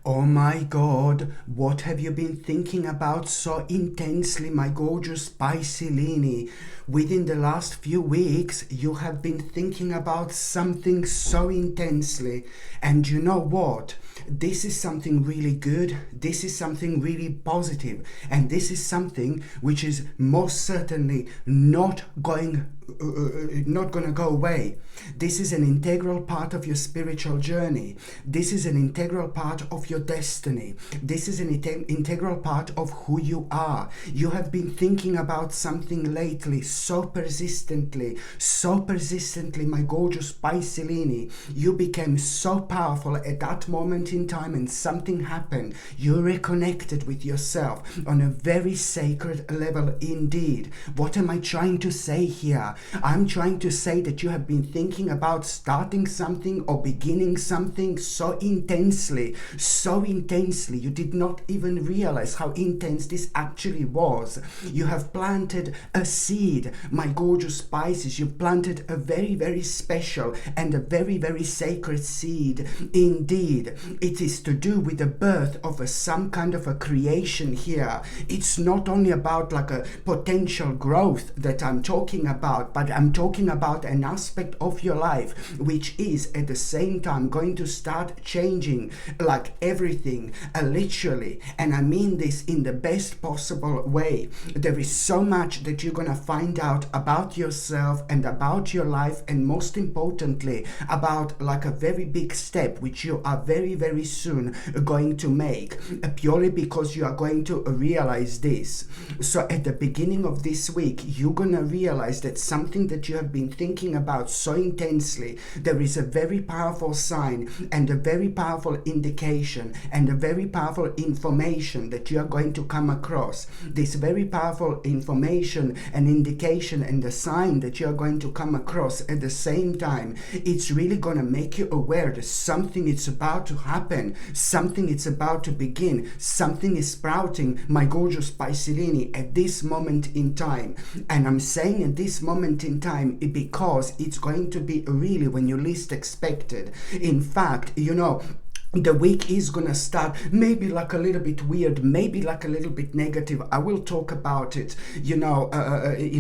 Oh my God, what have you been thinking about so intensely, my gorgeous Pisces? Within the last few weeks, you have been thinking about something so intensely. And you know what? This is something really good. This is something really positive. And this is something which is most certainly not going to go away. This is an integral part of your spiritual journey. This is an integral part of your destiny. This is an integral part of who you are. You have been thinking about something lately so persistently, my gorgeous Pisces. You became so powerful at that moment in time, and something happened. You reconnected with yourself on a very sacred level indeed. What am I trying to say here? I'm trying to say that you have been thinking about starting something or beginning something so intensely, you did not even realize how intense this actually was. You have planted a seed, my gorgeous Pisces. You've planted a very, very special and a very, very sacred seed indeed. It is to do with the birth of some kind of a creation here. It's not only about like a potential growth that I'm talking about, but I'm talking about an aspect of your life which is at the same time going to start changing like everything, literally. And I mean this in the best possible way. There is so much that you're going to find out about yourself and about your life, and most importantly about like a very big step which you are very, very soon going to make, purely because you are going to realize this. So at the beginning of this week, you're going to realize that something that you have been thinking about so intensely, there is a very powerful sign and a very powerful indication and a very powerful information that you are going to come across. This very powerful information and indication and the sign that you are going to come across at the same time, it's really going to make you aware that something is about to happen, something is about to begin, something is sprouting, my gorgeous Pisces, at this moment in time. And I'm saying at this moment in time because it's going to be really when you least expected. In fact, the week is gonna start maybe like a little bit weird, maybe like a little bit negative. I will talk about it, in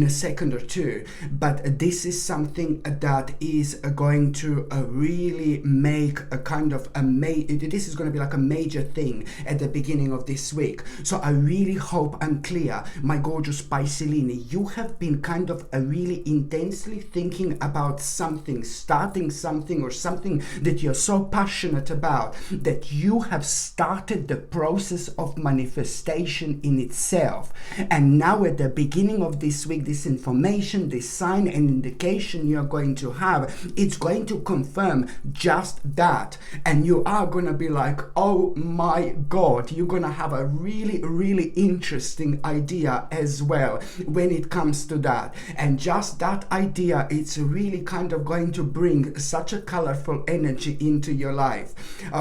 a second or two. But this is something that is going to really make a kind of this is going to be like a major thing at the beginning of this week. So I really hope I'm clear, my gorgeous Pisces. You have been kind of really intensely thinking about something, starting something, or something that you're so passionate about, that you have started the process of manifestation in itself. And now at the beginning of this week, this information, this sign and indication you're going to have, it's going to confirm just that. And you are going to be like, oh my God, you're going to have a really, really interesting idea as well when it comes to that. And just that idea, it's really kind of going to bring such a colorful energy into your life.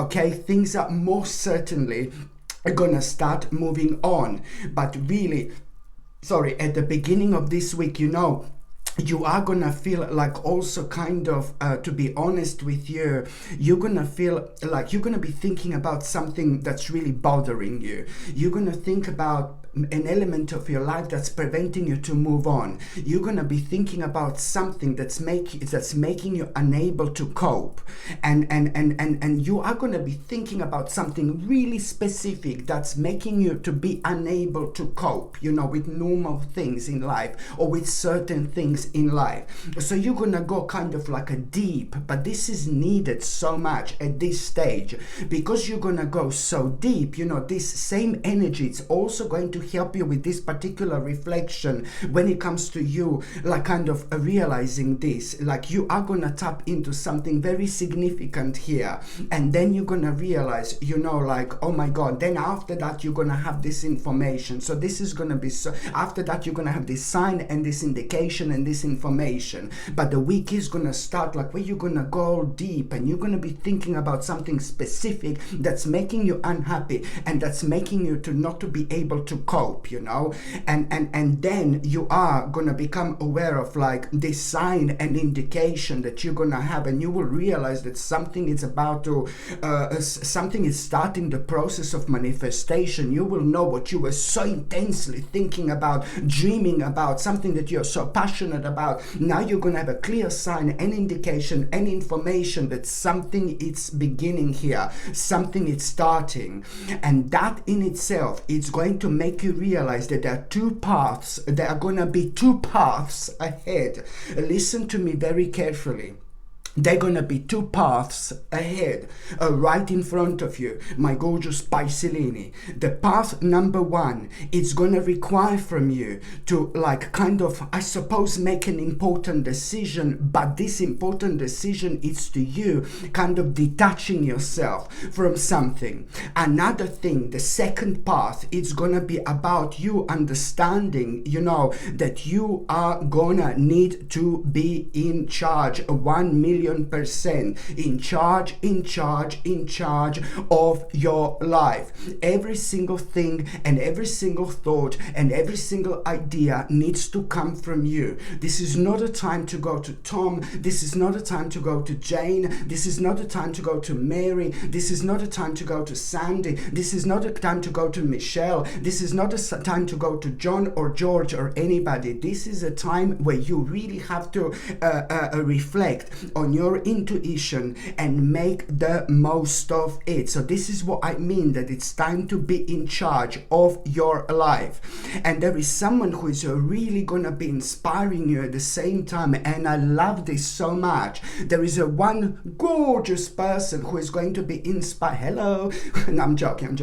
Okay, things are most certainly gonna start moving on. But really, at the beginning of this week, you are gonna feel like also kind of, to be honest with you, you're gonna feel like you're gonna be thinking about something that's really bothering you. You're gonna think about an element of your life that's preventing you to move on. You're gonna be thinking about something that's making you unable to cope, and you are gonna be thinking about something really specific that's making you to be unable to cope, with normal things in life or with certain things in life. So you're gonna go kind of like a deep, but this is needed so much at this stage, because you're gonna go so deep. This same energy, it's also going to help you with this particular reflection when it comes to you, like kind of realizing this, like you are gonna tap into something very significant here, and then you're gonna realize, like, oh my God, then after that you're gonna have this information. So this is gonna be, so after that you're gonna have this sign and this indication and this information, but the week is gonna start like where you're gonna go deep and you're gonna be thinking about something specific that's making you unhappy and that's making you to not to be able to cope, you know, and then you are gonna become aware of like this sign and indication that you're gonna have, and you will realize that something is about to something is starting the process of manifestation. You will know what you were so intensely thinking about, dreaming about, something that you're so passionate about. Now you're gonna have a clear sign and indication and information that something is beginning here, something is starting, and that in itself is going to make you realize that there are two paths. There are gonna be two paths ahead. Listen to me very carefully. There are going to be two paths ahead, right in front of you, my gorgeous Piscelini. The path number one, it's going to require from you to like kind of, I suppose, make an important decision, but this important decision is to you kind of detaching yourself from something. Another thing, the second path, it's going to be about you understanding, you know, that you are going to need to be in charge, 1,000,000% in charge of your life. Every single thing and every single thought and every single idea needs to come from you. This is not a time to go to Tom. This is not a time to go to Jane. This is not a time to go to Mary. This is not a time to go to Sandy. This is not a time to go to Michelle. This is not a time to go to John or George or anybody. This is a time where you really have to reflect on your intuition and make the most of it. So this is what I mean, that it's time to be in charge of your life. And there is someone who is really gonna be inspiring you at the same time, and I love this so much. There is one gorgeous person who is going to be inspired. Hello. No, I'm joking.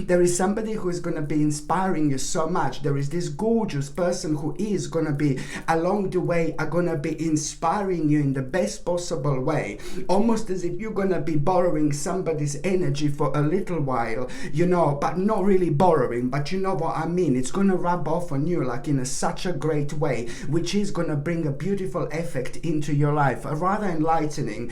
There is somebody who is going to be inspiring you so much. There is this gorgeous person who is going to be along the way, are going to be inspiring you in the best possible way, almost as if you're going to be borrowing somebody's energy for a little while, you know, but not really borrowing, but you know what I mean. It's going to rub off on you like in such a great way, which is going to bring a beautiful effect into your life, rather enlightening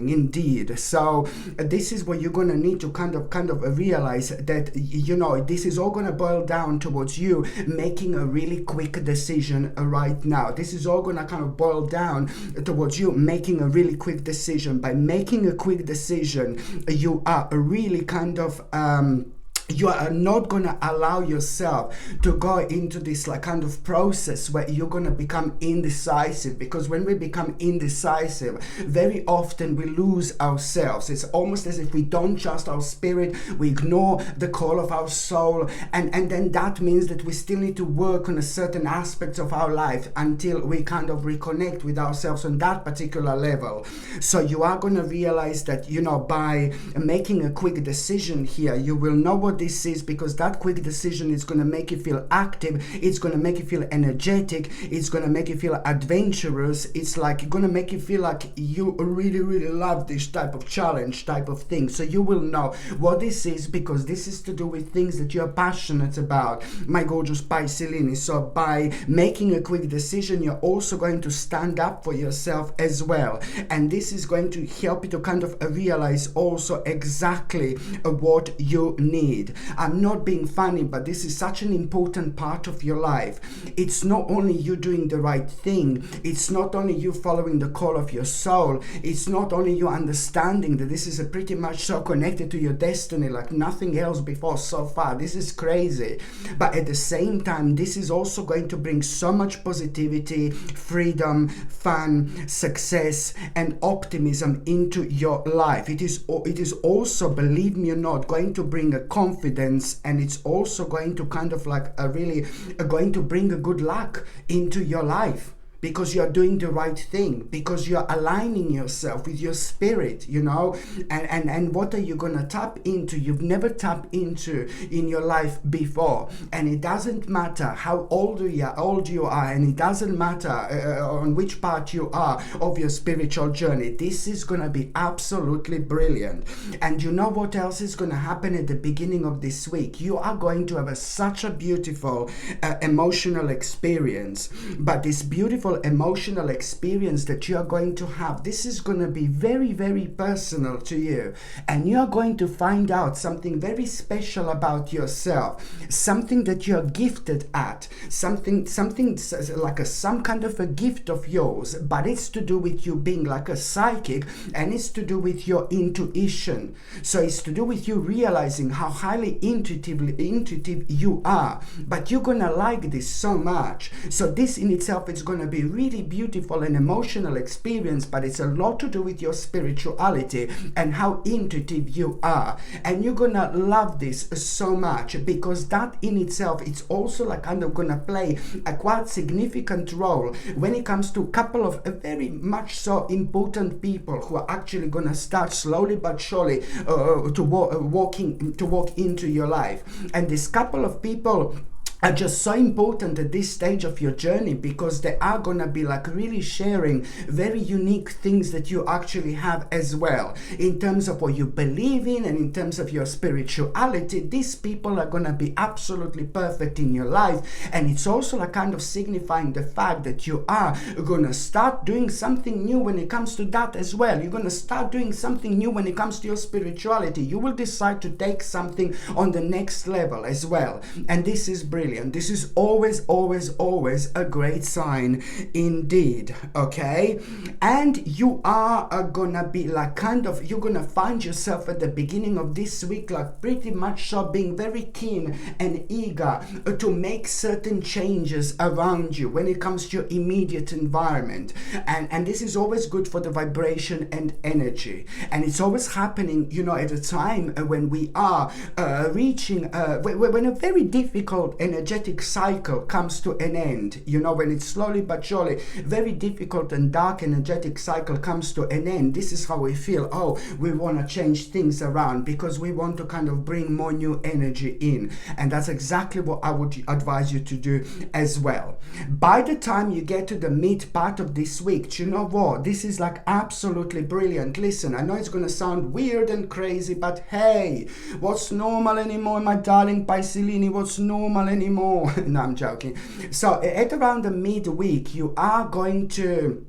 indeed. So this is what you're going to need to kind of realize, that you know this is all going to boil down towards you making a really quick decision right now. This is all going to kind of boil down towards you making a really quick decision. By making a quick decision, you are really kind of you are not going to allow yourself to go into this like kind of process where you're going to become indecisive, because when we become indecisive, very often we lose ourselves. It's almost as if we don't trust our spirit, we ignore the call of our soul, and then that means that we still need to work on a certain aspects of our life until we kind of reconnect with ourselves on that particular level. So you are going to realize that, you know, by making a quick decision here, you will know what this is, because that quick decision is going to make you feel active, it's going to make you feel energetic, it's going to make you feel adventurous. It's like going to make you feel like you really love this type of challenge type of thing. So you will know what this is, because this is to do with things that you're passionate about, my gorgeous Piscelini. So by making a quick decision, you're also going to stand up for yourself as well, and this is going to help you to kind of realize also exactly what you need. I'm not being funny, but this is such an important part of your life. It's not only you doing the right thing, it's not only you following the call of your soul, it's not only you understanding that this is pretty much so connected to your destiny like nothing else before so far. This is crazy. But at the same time, this is also going to bring so much positivity, freedom, fun, success, and optimism into your life. It is also, believe me or not, going to bring a confidence, and it's also going to kind of like going to bring a good luck into your life. because you're doing the right thing, because you're aligning yourself with your spirit, and what are you gonna tap into? You've never tapped into in your life before, and it doesn't matter how old you are, and it doesn't matter on which part you are of your spiritual journey. This is gonna be absolutely brilliant. And you know what else is gonna happen at the beginning of this week? You are going to have such a beautiful emotional experience, but this beautiful emotional experience that you are going to have, this is going to be very, very personal to you, and you are going to find out something very special about yourself, something that you're gifted at, something like some kind of a gift of yours, but it's to do with you being like a psychic, and it's to do with your intuition. So it's to do with you realizing how highly intuitive you are, but you're gonna like this so much. So this in itself is gonna be really beautiful and emotional experience, but it's a lot to do with your spirituality and how intuitive you are, and you're gonna love this so much, because that in itself, it's also like kind of gonna play a quite significant role when it comes to a couple of very much so important people who are actually gonna start slowly but surely to walk into your life. And this couple of people are just so important at this stage of your journey, because they are gonna be like really sharing very unique things that you actually have as well, in terms of what you believe in and in terms of your spirituality. These people are gonna be absolutely perfect in your life, and it's also like kind of signifying the fact that you are gonna start doing something new when it comes to that as well. You're gonna start doing something new when it comes to your spirituality. You will decide to take something on the next level as well, and this is brilliant. This is always a great sign indeed, okay? And you are gonna be like you're gonna find yourself at the beginning of this week like pretty much so being very keen and eager to make certain changes around you when it comes to your immediate environment, and this is always good for the vibration and energy, and it's always happening at a time when we are reaching when a very difficult energetic cycle comes to an end, when it's slowly but surely very difficult and dark energetic cycle comes to an end. This is how we feel. Oh, we want to change things around because we want to kind of bring more new energy in, and that's exactly what I would advise you to do as well. By the time you get to the mid part of this week, you know what, this is like absolutely brilliant. Listen, I know it's going to sound weird and crazy, but hey, what's normal anymore, my darling Piscelini? What's normal anymore? No, I'm joking. So at around the midweek, you are going to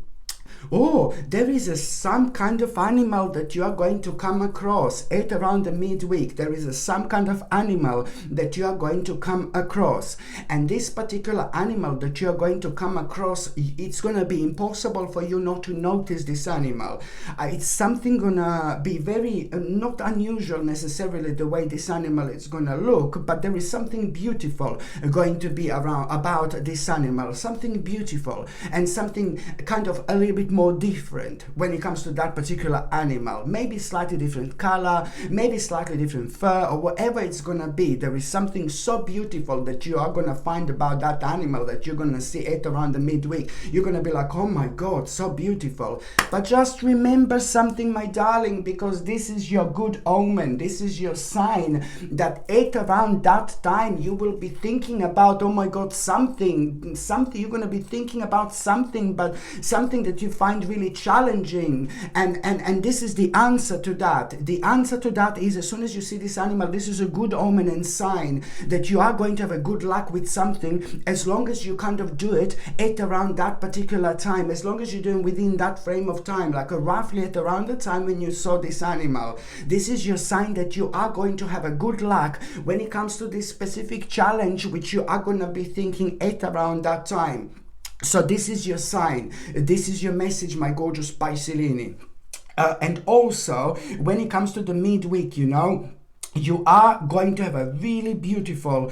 there is some kind of animal that you are going to come across at around the midweek. There is some kind of animal that you are going to come across, and this particular animal that you are going to come across, it's going to be impossible for you not to notice this animal. It's something gonna be very not unusual necessarily the way this animal is gonna look, but there is something beautiful going to be around about this animal, something beautiful and something kind of a little bit more different when it comes to that particular animal. Maybe slightly different color, maybe slightly different fur, or whatever it's gonna be. There is something so beautiful that you are gonna find about that animal that you're gonna see at around the midweek. You're gonna be like, oh my God, so beautiful. But just remember something, my darling, because this is your good omen. This is your sign that at around that time you will be thinking about, oh my God, something. You're gonna be thinking about something, but something that you find really challenging, and this is the answer to that. The answer to that is, as soon as you see this animal, this is a good omen and sign that you are going to have a good luck with something, as long as you kind of do it at around that particular time, as long as you're doing within that frame of time, like roughly at around the time when you saw this animal. This is your sign that you are going to have a good luck when it comes to this specific challenge which you are going to be thinking at around that time. So this is your sign. This is your message, my gorgeous Piscelini. And also, when it comes to the midweek, you are going to have a really beautiful,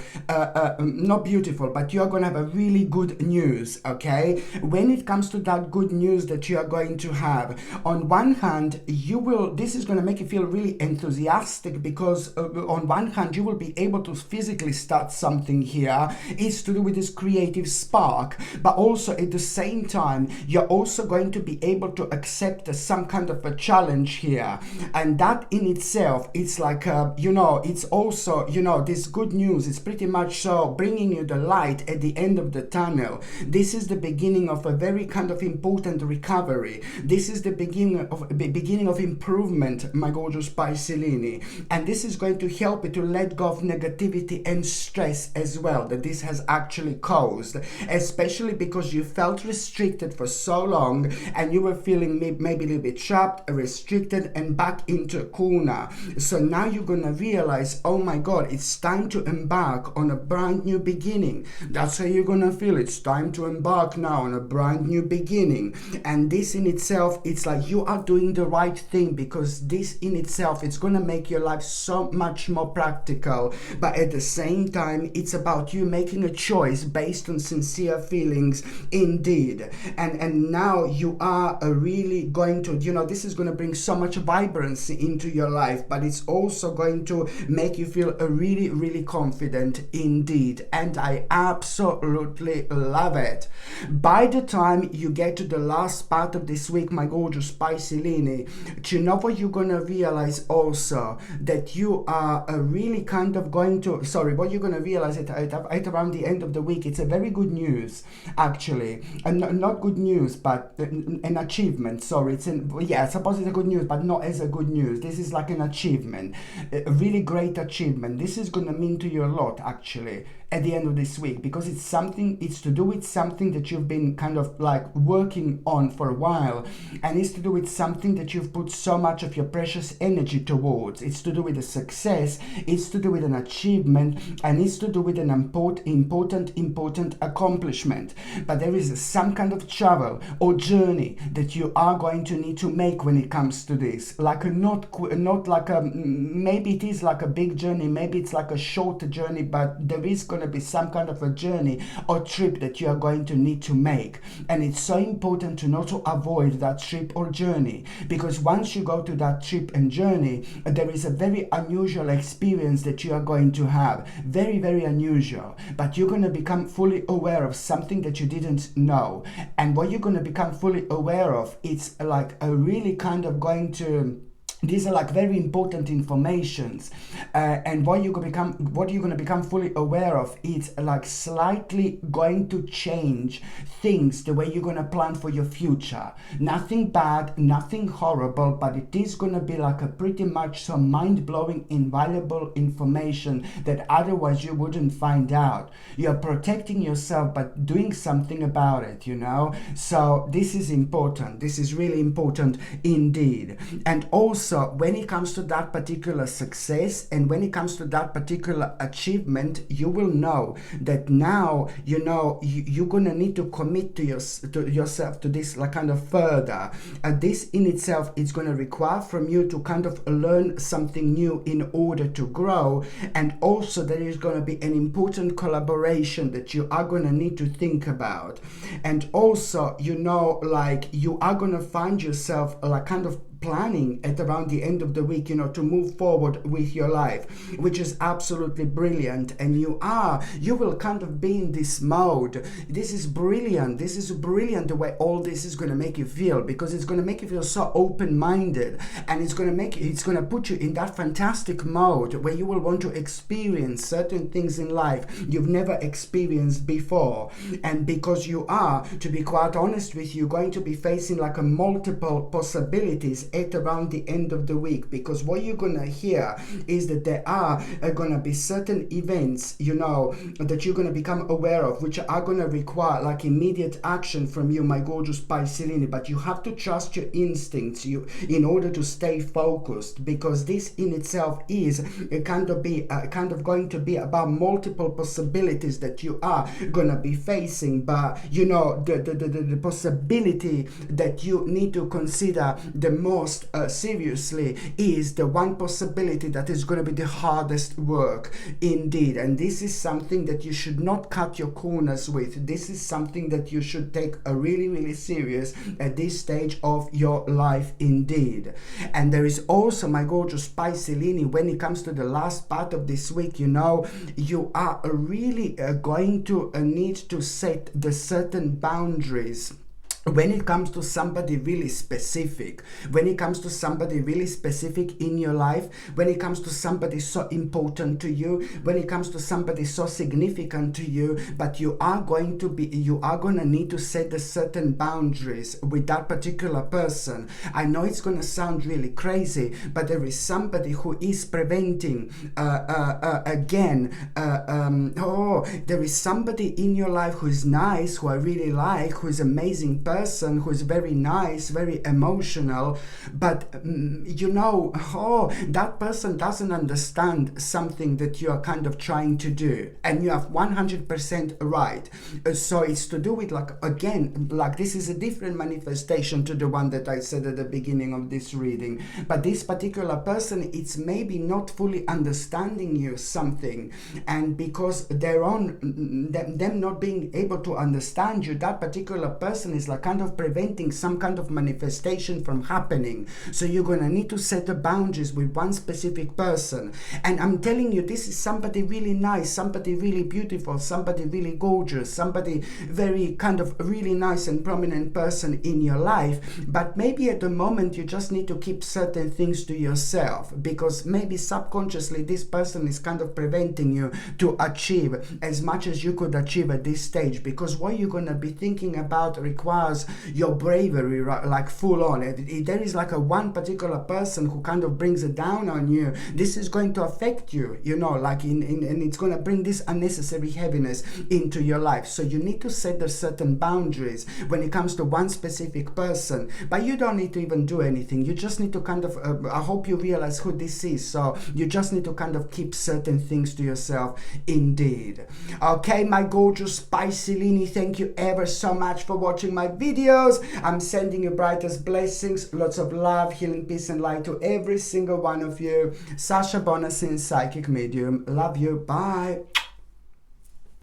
not beautiful, but you are going to have a really good news, okay? When it comes to that good news that you are going to have, on one hand, this is going to make you feel really enthusiastic, because on one hand, you will be able to physically start something here. It's to do with this creative spark, but also at the same time, you're also going to be able to accept some kind of a challenge here. And that in itself, it's like, it's also, this good news is pretty much so bringing you the light at the end of the tunnel. This is the beginning of a very kind of important recovery. This is the beginning of improvement, my gorgeous Piscelini. And this is going to help you to let go of negativity and stress as well that this has actually caused, especially because you felt restricted for so long and you were feeling maybe a little bit trapped, restricted, and back into a corner. So now you're gonna realize, oh my God, it's time to embark on a brand new beginning. That's how you're gonna feel. It's time to embark now on a brand new beginning. And this in itself, it's like you are doing the right thing, because this in itself, it's gonna make your life so much more practical. But at the same time, it's about you making a choice based on sincere feelings indeed. And now you are really going to, this is going to bring so much vibrancy into your life, but it's also going to make you feel really, really confident indeed. And I absolutely love it. By the time you get to the last part of this week, my gorgeous Piscelini, do you know what you're going to realize also? That you are really kind of going to, what you're going to realize at around the end of the week, it's a very good news, actually. And not good news, but an achievement. Sorry, I suppose it's a good news, but not as a good news. This is like an achievement, a really great achievement. This is going to mean to you a lot, actually, at the end of this week, because it's to do with something that you've been kind of like working on for a while, and it's to do with something that you've put so much of your precious energy towards. It's to do with a success, it's to do with an achievement, and it's to do with an important accomplishment. But there is some kind of travel or journey that you are going to need to make when it comes to this. Like not like a, maybe it is like a big journey, maybe it's like a short journey, but there is going to be some kind of a journey or trip that you are going to need to make. And it's so important to not to avoid that trip or journey, because once you go to that trip and journey, there is a very unusual experience that you are going to have. Very, very unusual. But you're going to become fully aware of something that you didn't know. And what you're going to become fully aware of, it's like a really kind of going to, these are like very important informations, and what you're going to become fully aware of, it's like slightly going to change things, the way you're going to plan for your future. Nothing bad, nothing horrible, but it is going to be like a pretty much some mind-blowing, invaluable information that otherwise you wouldn't find out. You're protecting yourself, but doing something about it, So this is important. This is really important indeed. And also, when it comes to that particular success and when it comes to that particular achievement, you will know that now, you're going to need to commit to yourself to this like kind of further. This in itself is going to require from you to kind of learn something new in order to grow. And also there is going to be an important collaboration that you are going to need to think about. And also, you are going to find yourself like kind of planning at around the end of the week, to move forward with your life, which is absolutely brilliant. And you will kind of be in this mode. This is brilliant. This is brilliant the way all this is going to make you feel, because it's going to make you feel so open-minded, and it's going to put you in that fantastic mode where you will want to experience certain things in life you've never experienced before. And because you are, to be quite honest with you, going to be facing like a multiple possibilities at around the end of the week, because what you're gonna hear is that there are gonna be certain events, that you're gonna become aware of, which are gonna require like immediate action from you, my gorgeous Piscelini. But you have to trust your instincts in order to stay focused, because this in itself is kind of going to be about multiple possibilities that you are gonna be facing. But the possibility that you need to consider the most most seriously is the one possibility that is going to be the hardest work indeed. And this is something that you should not cut your corners with. This is something that you should take a really serious at this stage of your life indeed. And there is also, my gorgeous Pisces, when it comes to the last part of this week, you know, you are really going to need to set the certain boundaries when it comes to somebody really specific, when it comes to somebody really specific in your life, when it comes to somebody so important to you, when it comes to somebody so significant to you, but you are going to need to set the certain boundaries with that particular person. I know it's going to sound really crazy, but there is somebody who is preventing, there is somebody in your life who is nice, who I really like, who is amazing person, who is very nice, very emotional, but you know, that person doesn't understand something that you are kind of trying to do, and you have 100% right. So it's to do with, like, again, like, this is a different manifestation to the one that I said at the beginning of this reading, but this particular person, it's maybe not fully understanding you something, and because them not being able to understand you, that particular person is like kind of preventing some kind of manifestation from happening. So you're going to need to set the boundaries with one specific person. And I'm telling you, this is somebody really nice, somebody really beautiful, somebody really gorgeous, somebody very kind of really nice and prominent person in your life. But maybe at the moment you just need to keep certain things to yourself, because maybe subconsciously this person is kind of preventing you to achieve as much as you could achieve at this stage, because what you're going to be thinking about requires your bravery, like full on. There is like a one particular person who kind of brings it down on you. This is going to affect you, you know, like and it's going to bring this unnecessary heaviness into your life. So you need to set the certain boundaries when it comes to one specific person, but you don't need to even do anything. You just need to kind of I hope you realize who this is, so you just need to kind of keep certain things to yourself indeed. Okay, my gorgeous Pisces, thank you ever so much for watching my videos. I'm sending you brightest blessings, lots of love, healing, peace and light to every single one of you. Sasha Bonasin, psychic medium. Love you. Bye.